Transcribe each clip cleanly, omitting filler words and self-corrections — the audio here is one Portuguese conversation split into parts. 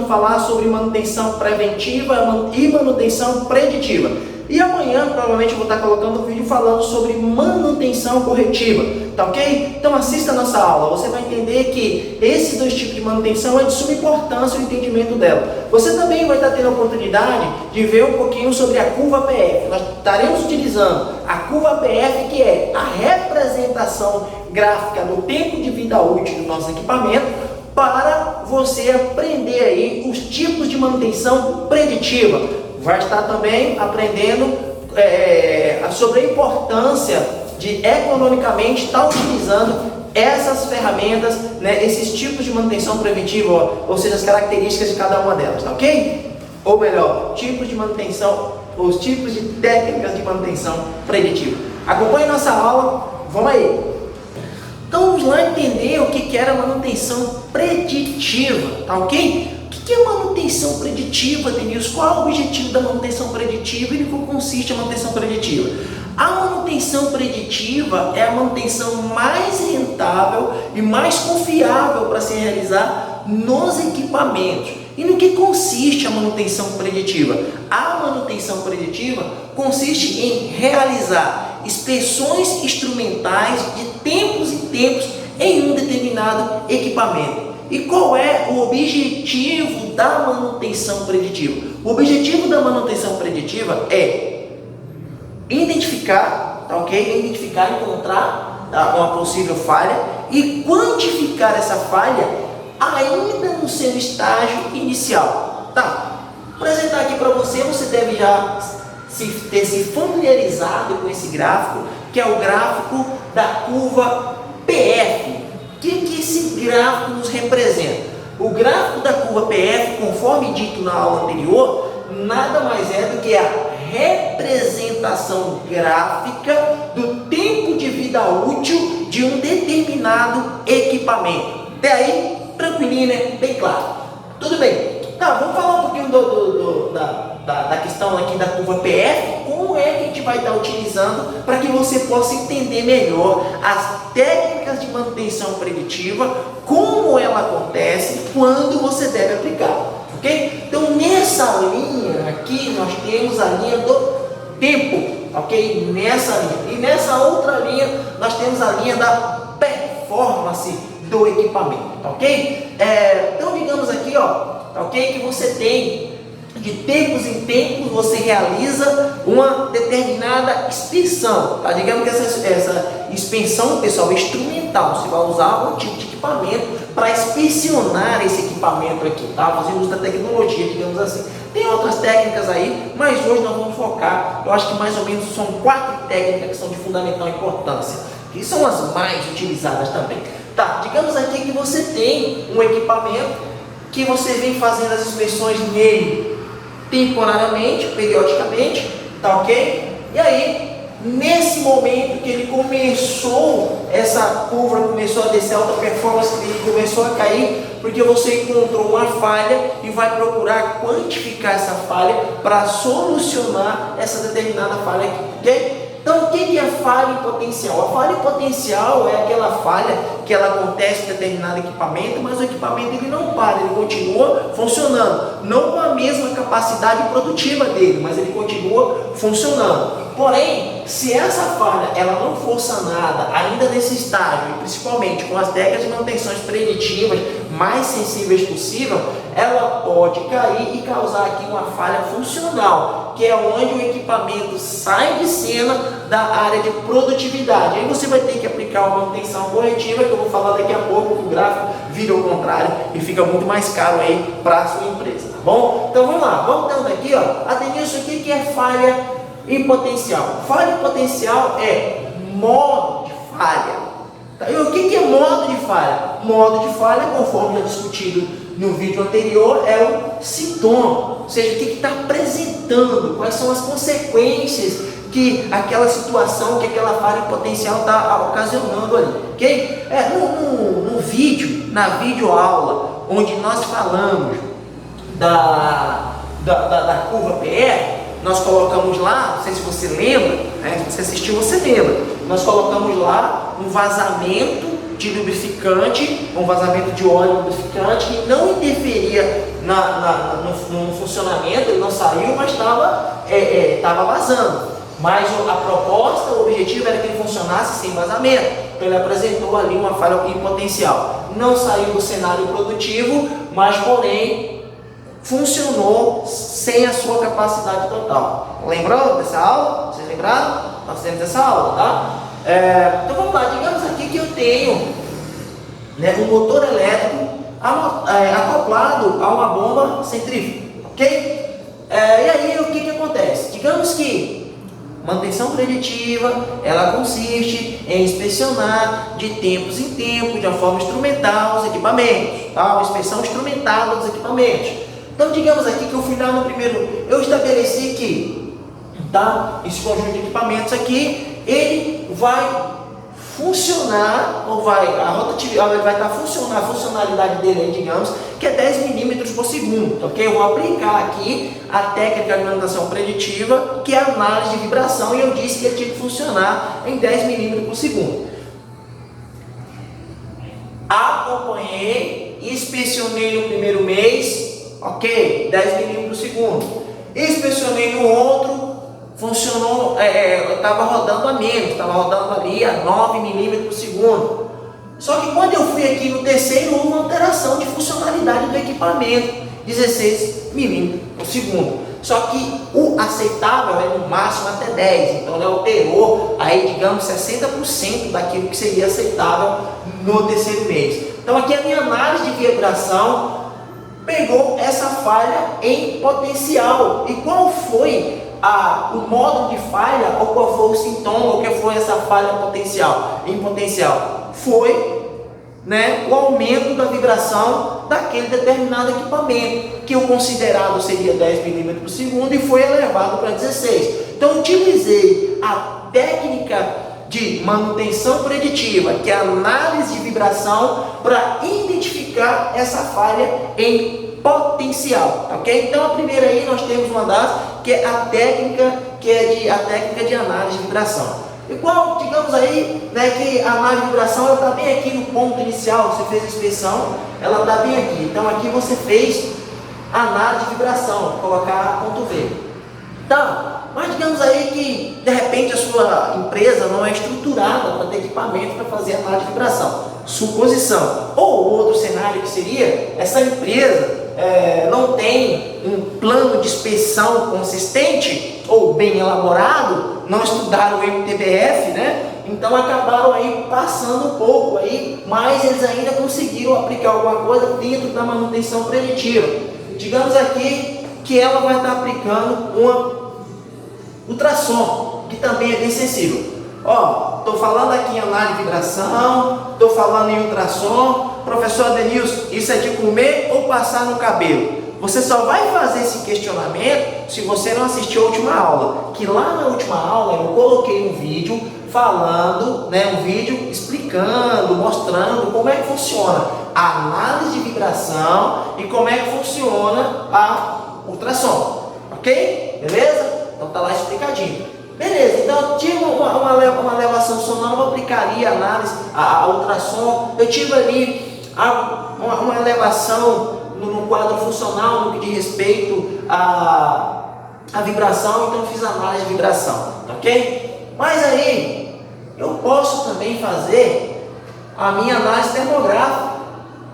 falar sobre manutenção preventiva e manutenção preditiva. E amanhã, provavelmente, eu vou estar colocando um vídeo falando sobre manutenção corretiva, tá ok? Então assista a nossa aula, você vai entender que esses dois tipos de manutenção é de suma importância o entendimento dela. Você também vai estar tendo a oportunidade de ver um pouquinho sobre a curva PF. Nós estaremos utilizando a curva PF, que é a representação gráfica do tempo de vida útil do nosso equipamento, para você aprender aí os tipos de manutenção preditiva. Vai estar também aprendendo sobre a importância de economicamente estar utilizando essas ferramentas, né, esses tipos de manutenção preventiva, ou seja, as características de cada uma delas, tá ok? Ou melhor, tipos de manutenção, os tipos de técnicas de manutenção preditiva. Acompanhe nossa aula, vamos aí! Então vamos lá entender o que era manutenção preditiva, tá ok? O que é manutenção preditiva, Denilson? Qual é o objetivo da manutenção preditiva e no que consiste a manutenção preditiva? A manutenção preditiva é a manutenção mais rentável e mais confiável para se realizar nos equipamentos. E no que consiste a manutenção preditiva? A manutenção preditiva consiste em realizar inspeções instrumentais de tempos em tempos em um determinado equipamento. E qual é o objetivo da manutenção preditiva? O objetivo da manutenção preditiva é identificar, tá ok? Identificar, encontrar uma possível falha e quantificar essa falha ainda no seu estágio inicial. Tá? Vou apresentar aqui para você, você deve já ter se familiarizado com esse gráfico, que é o gráfico da curva PF. O que esse gráfico nos representa? O gráfico da curva PF, conforme dito na aula anterior, nada mais é do que a representação gráfica do tempo de vida útil de um determinado equipamento. Até aí, tranquilinho, né? Bem claro. Tudo bem. Tá, vamos falar um pouquinho da questão aqui da curva PF, como é que a gente vai estar utilizando para que você possa entender melhor as técnicas de manutenção preditiva, como ela acontece, quando você deve aplicar, ok? Então nessa linha aqui nós temos a linha do tempo, ok? Nessa linha. E nessa outra linha nós temos a linha da performance do equipamento, ok? Então digamos aqui, ó, ok, que você tem de tempos em tempos você realiza uma determinada inspeção, tá? Digamos que essa inspeção, pessoal, é instrumental. Você vai usar um tipo de equipamento para inspecionar esse equipamento aqui, tá? Fazendo uso da tecnologia, digamos assim. Tem outras técnicas aí, mas hoje nós vamos focar, eu acho que mais ou menos são 4 técnicas que são de fundamental importância, que são as mais utilizadas também. Tá, digamos aqui que você tem um equipamento que você vem fazendo as inspeções nele temporariamente, periodicamente, tá ok? E aí, nesse momento que ele começou, essa curva começou a descer, a alta performance dele começou a cair, porque você encontrou uma falha e vai procurar quantificar essa falha para solucionar essa determinada falha aqui, ok? Então, o que é falha em potencial? A falha em potencial é aquela falha que ela acontece em determinado equipamento, mas o equipamento ele não para, ele continua funcionando. Não com a mesma capacidade produtiva dele, mas ele continua funcionando. Porém, se essa falha ela não for sanada ainda nesse estágio, e principalmente com as técnicas de manutenções preditivas mais sensíveis possível, ela pode cair e causar aqui uma falha funcional, que é onde o equipamento sai de cena da área de produtividade. Aí você vai ter que aplicar uma manutenção corretiva, que eu vou falar daqui a pouco, que o gráfico vira ao contrário e fica muito mais caro aí para a sua empresa, tá bom? Então vamos lá, vamos dando aqui, ó, Denilson, o que é falha em potencial? Falha em potencial é modo de falha. E o que é modo de falha? Modo de falha, conforme já discutido no vídeo anterior, é o sintoma, ou seja, o que está apresentando, quais são as consequências que aquela situação, que aquela falha em potencial está ocasionando ali, ok? No vídeo, na videoaula, onde nós falamos da curva PR, nós colocamos lá, não sei se você lembra, né? Se você assistiu, você lembra. Nós colocamos lá um vazamento de lubrificante, um vazamento de óleo lubrificante que não interferia no funcionamento, ele não saiu, mas estava vazando. Mas a proposta, o objetivo era que ele funcionasse sem vazamento. Então ele apresentou ali uma falha em potencial. Não saiu do cenário produtivo, mas porém funcionou sem a sua capacidade total. Lembrou dessa aula? Vocês lembraram? Nós temos essa aula, tá? Então vamos lá, digamos aqui que eu tenho, né, um motor elétrico acoplado a uma bomba centrífuga, ok? E aí o que acontece? Digamos que manutenção preditiva, ela consiste em inspecionar de tempos em tempos, de uma forma instrumental, os equipamentos, tá? Uma inspeção instrumental dos equipamentos. Então digamos aqui que eu fui lá no primeiro, eu estabeleci que, tá, esse conjunto de equipamentos aqui, ele vai funcionar, ou a rotatividade vai estar funcionando, a funcionalidade dele aí, digamos, que é 10 milímetros por segundo, ok? Eu vou aplicar aqui a técnica de manutenção preditiva, que é a análise de vibração, e eu disse que ele tinha que funcionar em 10 milímetros por segundo. Acompanhei, inspecionei no primeiro mês, ok? 10 milímetros por segundo. Inspecionei no outro, funcionou, estava rodando a menos, estava rodando ali a 9 milímetros por segundo. Só que quando eu fui aqui no terceiro, houve uma alteração de funcionalidade do equipamento, 16 milímetros por segundo. Só que o aceitável é no máximo até 10, então ele alterou aí, digamos, 60% daquilo que seria aceitável no terceiro mês. Então aqui a minha análise de vibração pegou essa falha em potencial. E qual foi o modo de falha, ou qual foi o sintoma, ou que foi essa falha em potencial? Foi, né, o aumento da vibração daquele determinado equipamento, que o considerado seria 10 milímetros por segundo e foi elevado para 16. Então eu utilizei a técnica de manutenção preditiva, que é a análise de vibração, para identificar essa falha em potencial, ok? Então a primeira aí nós temos uma das, que é a técnica de análise de vibração. Igual, digamos aí, né, que a análise de vibração ela está bem aqui no ponto inicial, você fez a inspeção, ela está bem aqui. Então aqui você fez a análise de vibração, vou colocar ponto V. Então, mas digamos aí que de repente a sua empresa não é estruturada para ter equipamento para fazer análise de vibração. Suposição. Ou outro cenário que seria, essa empresa não tem um plano de inspeção consistente ou bem elaborado, não estudaram o MTBF, né? Então acabaram aí passando um pouco aí, mas eles ainda conseguiram aplicar alguma coisa dentro da manutenção preditiva. Digamos aqui que ela vai estar aplicando uma ultrassom, que também é bem sensível. Ó, estou falando aqui em análise de vibração, estou falando em ultrassom. Professor Adenilson, isso é de comer ou passar no cabelo? Você só vai fazer esse questionamento se você não assistiu a última aula. Que lá na última aula eu coloquei um vídeo falando, né, um vídeo explicando, mostrando como é que funciona a análise de vibração e como é que funciona a ultrassom. Ok? Beleza? Então tá lá explicadinho. Beleza, então eu tive uma elevação sonora, eu aplicaria a análise, a ultrassom. Eu tive ali uma elevação no quadro funcional, no que diz respeito à vibração, então eu fiz análise de vibração, ok? Mas aí, eu posso também fazer a minha análise termográfica,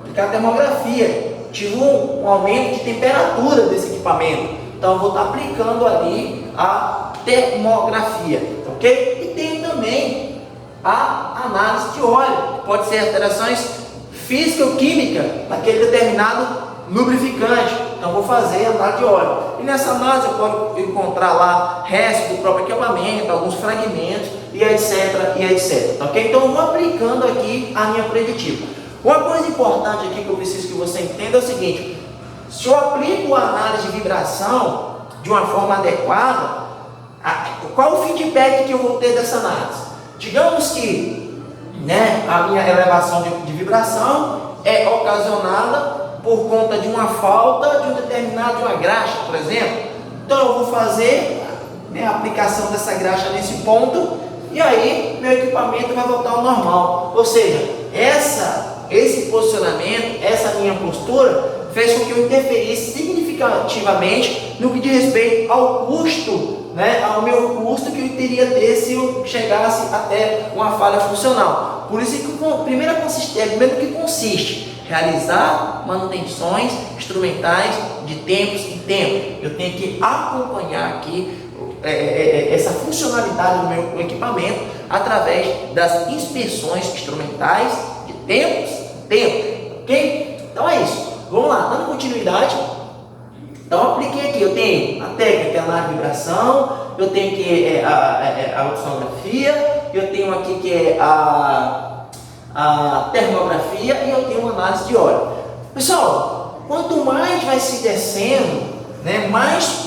aplicar termografia. Tive um aumento de temperatura desse equipamento, então eu vou estar aplicando ali a termografia, ok? E tem também a análise de óleo, que pode ser alterações físico-químicas daquele determinado lubrificante. Então vou fazer a análise de óleo. E nessa análise eu posso encontrar lá restos do próprio equipamento, alguns fragmentos e etc, e etc. Ok? Então eu vou aplicando aqui a minha preditiva. Uma coisa importante aqui que eu preciso que você entenda é o seguinte: se eu aplico a análise de vibração de uma forma adequada, qual o feedback que eu vou ter dessa análise? Digamos que, né, a minha elevação de vibração é ocasionada por conta de uma falta de de uma graxa, por exemplo. Então eu vou fazer, né, a aplicação dessa graxa nesse ponto, e aí meu equipamento vai voltar ao normal. Ou seja, esse posicionamento, essa minha postura, fez com que eu interferisse significativamente no que diz respeito ao custo, né, ao meu custo que eu teria ter se eu chegasse até uma falha funcional. Por isso que primeiro que consiste realizar manutenções instrumentais de tempos em tempos. Eu tenho que acompanhar aqui essa funcionalidade do meu equipamento através das inspeções instrumentais de tempos em tempos, ok? Então é isso. Vamos lá, dando continuidade. Então eu apliquei aqui, eu tenho a técnica na vibração, eu tenho aqui a ultrassonografia, eu tenho aqui que é a termografia e eu tenho uma análise de óleo. Pessoal, quanto mais vai se descendo, né, mais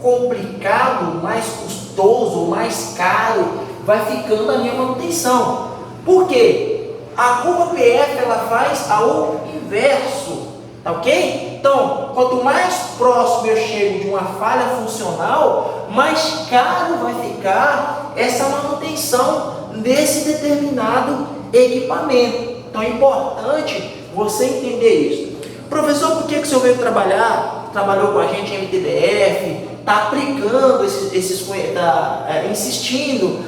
complicado, mais custoso, mais caro vai ficando a minha manutenção. Por quê? A curva PF ela faz ao inverso, tá ok? Então, quanto mais próximo eu chego de uma falha funcional, mais caro vai ficar essa manutenção desse determinado equipamento. Então é importante você entender isso. Professor, por que o senhor veio trabalhou com a gente em MTBF, está aplicando está insistindo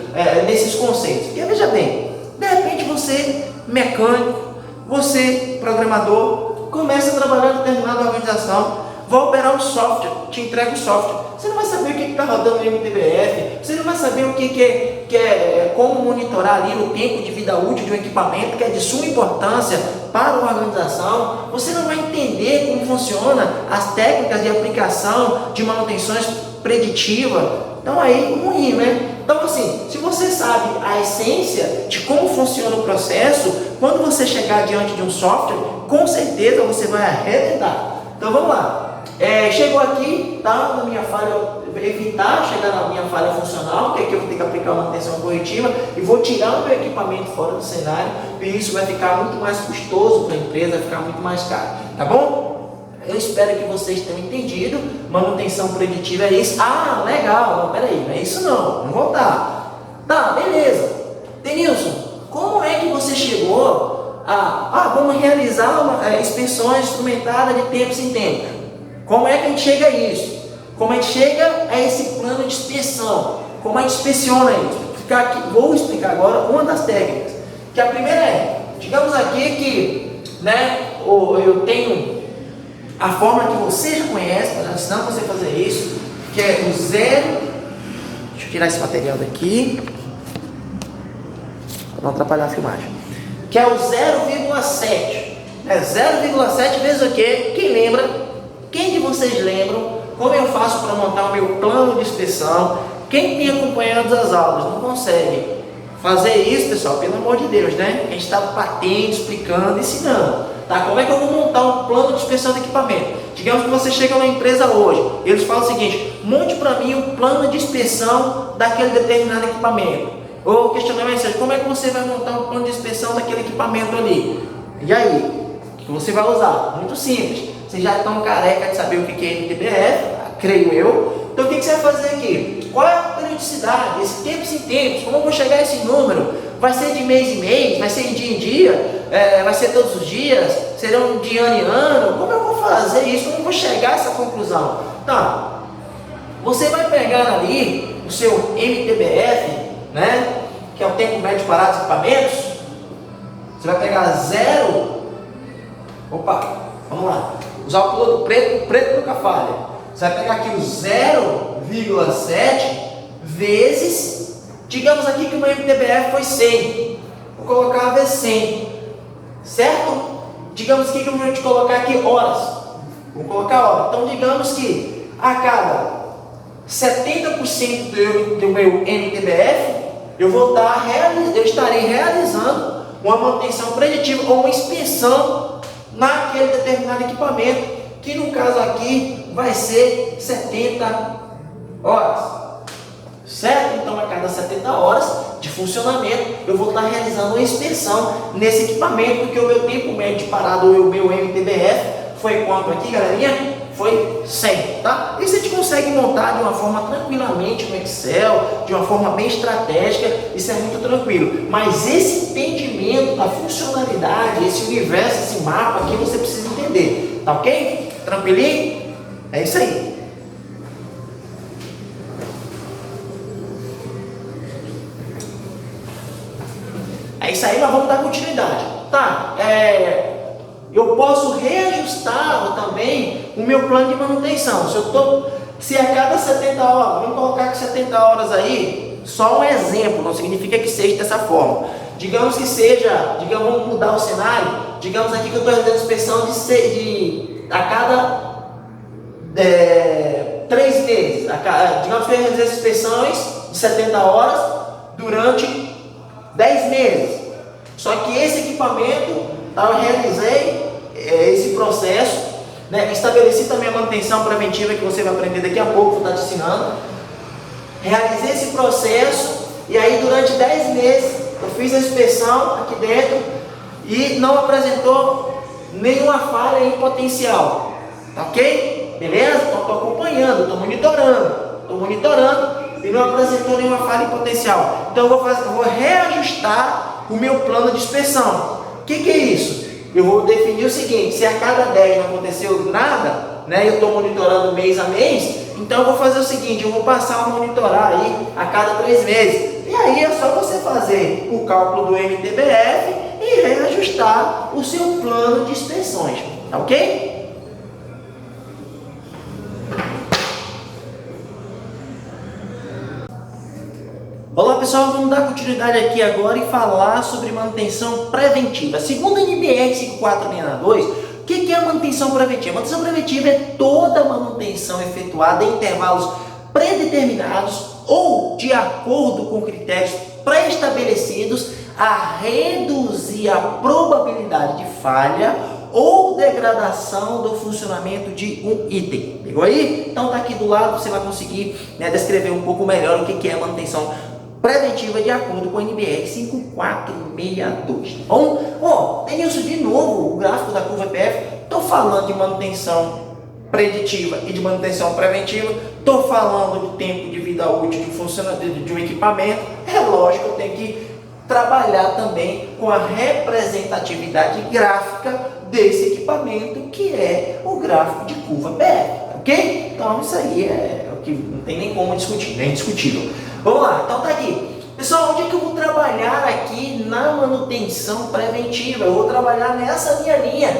nesses conceitos? Porque veja bem, de repente você, mecânico, você, programador, começa a trabalhar em determinada organização, vai operar um software, te entrega o software. Você não vai saber o que está rodando no MTBF, você não vai saber o que é como monitorar ali o tempo de vida útil de um equipamento que é de suma importância para uma organização. Você não vai entender como funciona as técnicas de aplicação de manutenções preditivas. Então aí ruim, né? Então assim, se você sabe a essência de como funciona o processo, quando você chegar diante de um software, com certeza você vai arrebentar. Então vamos lá. Chegou aqui, tá? Na minha falha, evitar chegar na minha falha funcional, que aqui eu vou ter que aplicar uma manutenção corretiva e vou tirar o meu equipamento fora do cenário, e isso vai ficar muito mais custoso para a empresa, vai ficar muito mais caro, tá bom? Eu espero que vocês tenham entendido. Manutenção preditiva é isso. Ah, legal, não, peraí, não é isso não, vamos voltar. Tá, beleza. Denilson, como é que você chegou vamos realizar inspeções instrumentadas de tempos em tempos? Como é que a gente chega a isso? Como a gente chega a esse plano de inspeção? Como a gente inspeciona isso? Vou explicar agora uma das técnicas. Que a primeira digamos aqui que, né, eu tenho a forma que você já conhece, para ensinar você a fazer isso, que é o zero. Deixa eu tirar esse material daqui, para não atrapalhar a filmagem. Que é o 0,7. 0,7 vezes o quê? Quem lembra? Quem de vocês lembram como eu faço para montar o meu plano de inspeção? Quem tem acompanhado as aulas não consegue fazer isso, pessoal, pelo amor de Deus, né? A gente está batendo, explicando, ensinando, tá? Como é que eu vou montar um plano de inspeção do equipamento? Digamos que você chega numa empresa hoje, eles falam o seguinte: monte para mim um plano de inspeção daquele determinado equipamento. Ou o questionamento seja: como é que você vai montar um plano de inspeção daquele equipamento ali? E aí? O que você vai usar? Muito simples. Vocês já estão careca de saber o que é MTBF, creio eu. Então o que você vai fazer aqui? Qual é a periodicidade? Esse tempos em tempos, como eu vou chegar a esse número? Vai ser de mês em mês? Vai ser de dia em dia? Vai ser todos os dias? Serão de ano em ano? Como eu vou fazer isso? Como eu vou chegar a essa conclusão? Tá, você vai pegar ali o seu MTBF, né, que é o tempo médio parado dos equipamentos. Você vai pegar vamos lá. Usar o piloto preto nunca falha. Você vai pegar aqui o 0,7 vezes, digamos aqui que o meu MTBF foi 100. Vou colocar vezes 100, certo? Digamos aqui que eu vou te colocar aqui horas. Vou colocar hora. Então digamos que a cada 70% do meu MTBF eu estarei realizando uma manutenção preditiva ou uma inspeção naquele determinado equipamento, que no caso aqui vai ser 70 horas, certo? Então a cada 70 horas de funcionamento eu vou estar realizando uma inspeção nesse equipamento, porque o meu tempo médio de parado, o meu MTBF, foi quanto aqui, galerinha? foi 100, tá? Isso a gente consegue montar de uma forma tranquilamente no Excel, de uma forma bem estratégica, isso é muito tranquilo. Mas esse entendimento da funcionalidade, esse universo, esse mapa aqui, você precisa entender, tá ok? Tranquilinho? É isso aí. É isso aí, nós vamos dar continuidade. Tá, eu posso reajustar também o meu plano de manutenção. Se a cada 70 horas, vamos colocar que 70 horas aí, só um exemplo, não significa que seja dessa forma. Digamos que seja, vamos mudar o cenário, digamos aqui que eu estou realizando inspeção a cada 3 meses. Digamos que eu realizei as inspeções de 70 horas durante 10 meses. Só que esse equipamento, eu realizei esse processo, né? Estabeleci também a manutenção preventiva que você vai aprender daqui a pouco, vou estar te ensinando. Realizei esse processo e aí durante 10 meses eu fiz a inspeção aqui dentro e não apresentou nenhuma falha em potencial. Tá ok? Beleza? Então estou acompanhando, estou monitorando e não apresentou nenhuma falha em potencial. Então eu vou reajustar o meu plano de inspeção. O que é isso? Eu vou definir o seguinte: se a cada 10 não aconteceu nada, né, eu estou monitorando mês a mês, então eu vou fazer o seguinte, eu vou passar a monitorar aí a cada 3 meses. E aí é só você fazer o cálculo do MTBF e reajustar o seu plano de inspeções, tá ok? Olá pessoal, vamos dar continuidade aqui agora e falar sobre manutenção preventiva. Segundo a NBR 5462, o que é a manutenção preventiva? A manutenção preventiva é toda manutenção efetuada em intervalos predeterminados ou de acordo com critérios pré-estabelecidos a reduzir a probabilidade de falha ou degradação do funcionamento de um item. Pegou aí? Então tá aqui do lado, você vai conseguir, né, descrever um pouco melhor o que é a manutenção preventiva de acordo com a NBR 5462. Tá bom? Ó, tem isso de novo, o gráfico da curva EPF. Estou falando de manutenção preditiva e de manutenção preventiva. Estou falando do tempo de vida útil de um equipamento. É lógico, eu tenho que trabalhar também com a representatividade gráfica desse equipamento, que é o gráfico de curva EPF. Ok? Então isso aí é o que não tem nem como discutir, é indiscutível. Vamos lá, então tá aqui. Pessoal, onde é que eu vou trabalhar aqui na manutenção preventiva? Eu vou trabalhar nessa minha linha,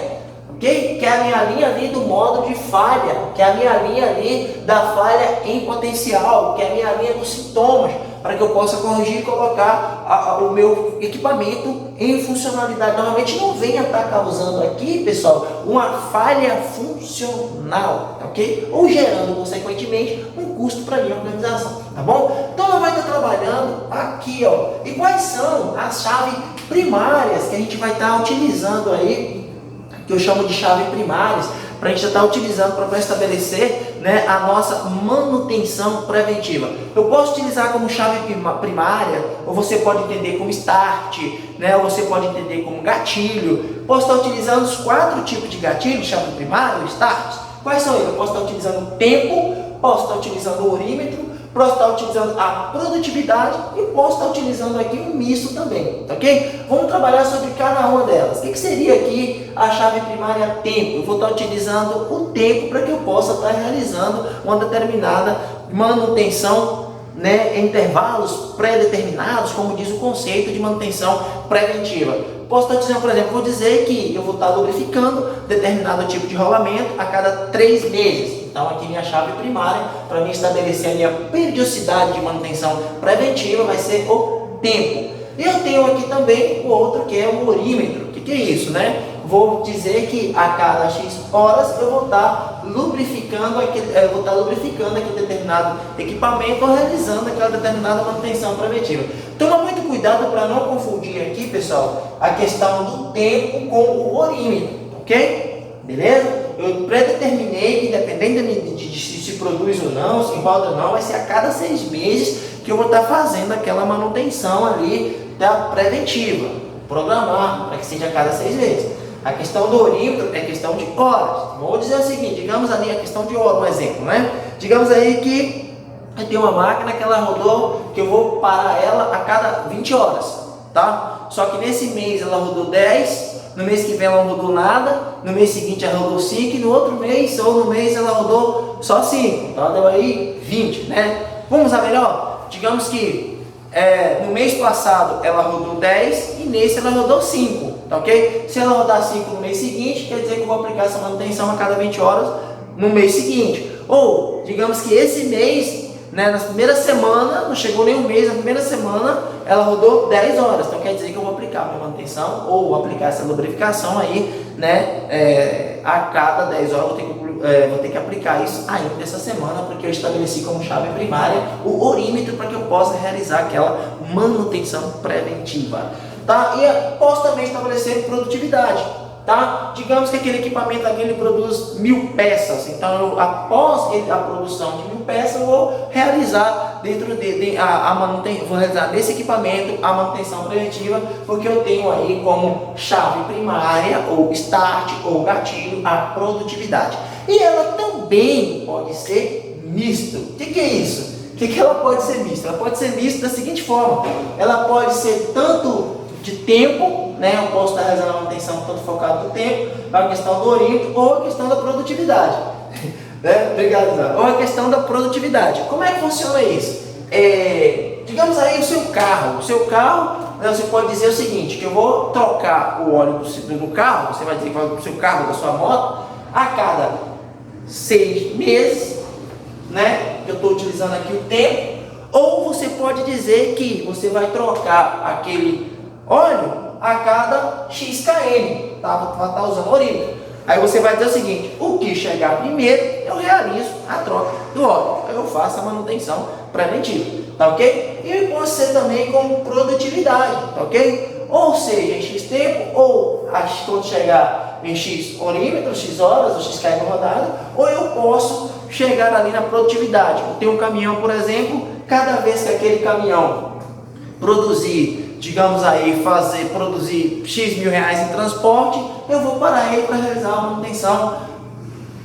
ok? Que é a minha linha ali do modo de falha, que é a minha linha ali da falha em potencial, que é a minha linha dos sintomas, para que eu possa corrigir e colocar o meu equipamento em funcionalidade. Normalmente não venha estar causando aqui, pessoal, uma falha funcional, ok? Ou gerando, consequentemente, um custo para a minha organização, tá bom? Então, ela vai estar trabalhando aqui, ó. E quais são as chaves primárias que a gente vai estar utilizando aí, que eu chamo de chave primárias, para a gente estar utilizando para estabelecer, né, a nossa manutenção preventiva. Eu posso utilizar como chave primária, ou você pode entender como start, né, ou você pode entender como gatilho. Posso estar utilizando os 4 tipos de gatilho, chave primária, start. Quais são eles? Eu posso estar utilizando o tempo, posso estar utilizando o orímetro, posso estar utilizando a produtividade e posso estar utilizando aqui um misto também, ok? Vamos trabalhar sobre cada uma delas. O que seria aqui a chave primária tempo? Eu vou estar utilizando o tempo para que eu possa estar realizando uma determinada manutenção, né, em intervalos pré-determinados, como diz o conceito de manutenção preventiva. Posso estar dizendo, por exemplo, vou dizer que eu vou estar lubrificando determinado tipo de rolamento a cada 3 meses. Então aqui minha chave primária, para mim estabelecer a minha periodicidade de manutenção preventiva, vai ser o tempo. E eu tenho aqui também o outro, que é o orímetro. O que é isso, né? Vou dizer que a cada X horas eu vou estar lubrificando aquele determinado equipamento ou realizando aquela determinada manutenção preventiva. Toma muito cuidado para não confundir aqui, pessoal, a questão do tempo com o orímetro, ok? Beleza? Eu predeterminei que, dependendo de se produz ou não, se roda ou não, vai ser a cada 6 meses que eu vou estar fazendo aquela manutenção ali da preventiva. Programar para que seja a cada 6 meses. A questão do orímetro é questão de horas. Vou dizer o seguinte, digamos ali a questão de hora, um exemplo, né? Digamos aí que eu tenho uma máquina que ela rodou, que eu vou parar ela a cada 20 horas, tá? Só que nesse mês ela rodou 10, no mês que vem ela não rodou nada, no mês seguinte ela rodou 5 e no outro mês ou no mês ela rodou só 5. Então deu aí 20, né? Vamos a melhor? Digamos que no mês passado ela rodou 10 e nesse ela rodou 5, tá ok? Se ela rodar 5 no mês seguinte, quer dizer que eu vou aplicar essa manutenção a cada 20 horas no mês seguinte. Ou, digamos que esse mês, né, na primeira semana, não chegou nem um mês, na primeira semana ela rodou 10 horas, então quer dizer que eu vou aplicar a minha manutenção ou aplicar essa lubrificação aí, né, a cada 10 horas vou ter que aplicar isso ainda essa semana, porque eu estabeleci como chave primária o orímetro para que eu possa realizar aquela manutenção preventiva, tá? E posso também estabelecer produtividade, tá? Digamos que aquele equipamento aqui ele produz 1000 peças, então após a produção de 1000 peças eu vou realizar vou realizar nesse equipamento a manutenção preventiva, porque eu tenho aí como chave primária ou start ou gatilho a produtividade. E ela também pode ser misto. O que é isso? O que ela pode ser mista? Ela pode ser mista da seguinte forma: ela pode ser tanto de tempo, né? Eu posso estar realizando a manutenção tanto focado no tempo, a questão do orímetro ou a questão da produtividade. Né? Obrigado, Zé. Ou a questão da produtividade. Como é que funciona isso? Digamos aí o seu carro, né, você pode dizer o seguinte, que eu vou trocar o óleo do carro, você vai dizer que vai o seu carro, da sua moto, a cada 6 meses, né? Eu estou utilizando aqui o tempo. Ou você pode dizer que você vai trocar aquele óleo a cada X km, tá? Vai estar usando o orímetro. Aí você vai dizer o seguinte: o que chegar primeiro, eu realizo a troca do óleo. Aí eu faço a manutenção preventiva, tá ok? E pode ser também como produtividade, tá ok? Ou seja, em X tempo, ou quando chegar em X orímetro, X horas, ou X km rodada, ou eu posso chegar ali na produtividade. Eu tenho um caminhão, por exemplo, cada vez que aquele caminhão produzir, digamos aí, produzir X mil reais em transporte, eu vou parar ele para realizar a manutenção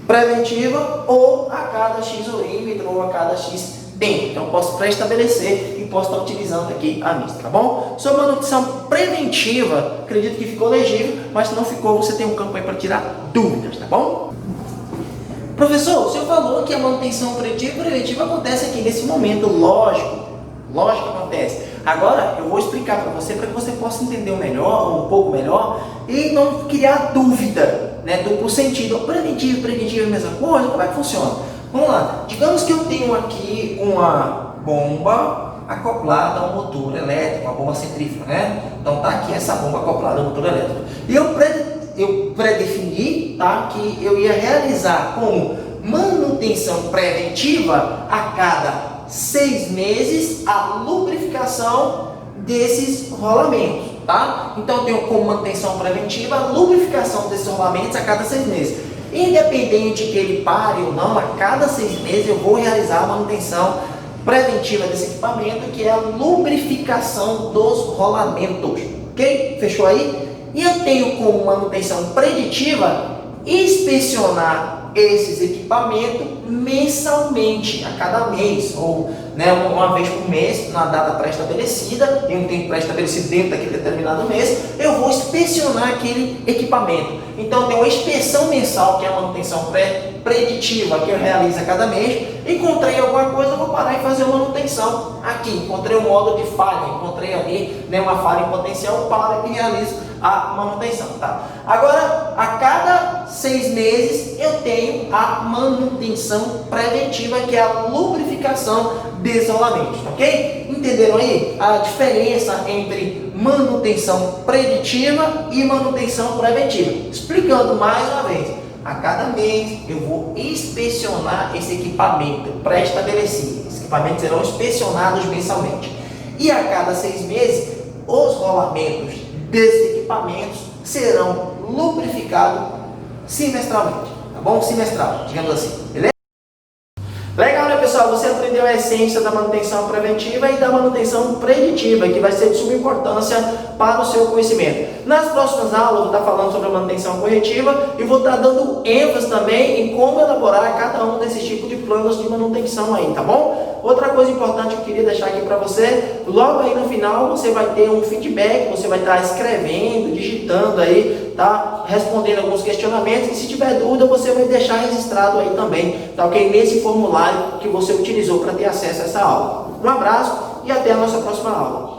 preventiva ou a cada X orímetro ou a cada X tempo. Então eu posso pré-estabelecer e posso estar utilizando aqui a mista, tá bom? Sobre manutenção preventiva, acredito que ficou legível, mas se não ficou, você tem um campo aí para tirar dúvidas, tá bom? Professor, o senhor falou que a manutenção preventiva acontece aqui nesse momento, lógico que acontece. Agora eu vou explicar para que você possa entender um pouco melhor e não criar dúvida, né, duplo sentido. Preventivo é a mesma coisa? Como é que funciona? Vamos lá, digamos que eu tenho aqui uma bomba acoplada a um motor elétrico, uma bomba centrífuga, né? Então tá aqui essa bomba acoplada a um motor elétrico. E eu predefini, tá, que eu ia realizar como manutenção preventiva a cada 6 meses a lubrificação desses rolamentos, tá? Então eu tenho como manutenção preventiva a lubrificação desses rolamentos a cada 6 meses. Independente que ele pare ou não, a cada 6 meses eu vou realizar a manutenção preventiva desse equipamento, que é a lubrificação dos rolamentos, ok? Fechou aí? E eu tenho como manutenção preditiva inspecionar esses equipamentos mensalmente, a cada mês, ou né, uma vez por mês, na data pré-estabelecida, em um tempo pré-estabelecido dentro daquele determinado mês, eu vou inspecionar aquele equipamento. Então tem uma inspeção mensal, que é a manutenção preditiva, que eu realizo a cada mês. Encontrei alguma coisa, eu vou parar e fazer uma manutenção aqui. Encontrei um módulo de falha, encontrei ali, né, uma falha em potencial, paro e realizo a manutenção, tá? Agora, a cada 6 meses eu tenho a manutenção preventiva, que é a lubrificação desses rolamentos, ok? Entenderam aí a diferença entre manutenção preditiva e manutenção preventiva? Explicando mais uma vez, a cada mês eu vou inspecionar esse equipamento pré-estabelecido. Esses equipamentos serão inspecionados mensalmente. E a cada 6 meses, os rolamentos desses equipamentos serão lubrificados semestralmente, tá bom? Semestral, digamos assim, beleza? Legal, né, pessoal? Você aprendeu a essência da manutenção preventiva e da manutenção preditiva, que vai ser de suma importância para o seu conhecimento. Nas próximas aulas eu vou estar falando sobre a manutenção corretiva e vou estar dando ênfase também em como elaborar cada um desses tipos de planos de manutenção aí, tá bom? Outra coisa importante que eu queria deixar aqui para você, logo aí no final você vai ter um feedback, você vai estar escrevendo, digitando aí, tá? Respondendo alguns questionamentos, e se tiver dúvida você vai deixar registrado aí também, tá ok? Nesse formulário que você utilizou para ter acesso a essa aula. Um abraço e até a nossa próxima aula.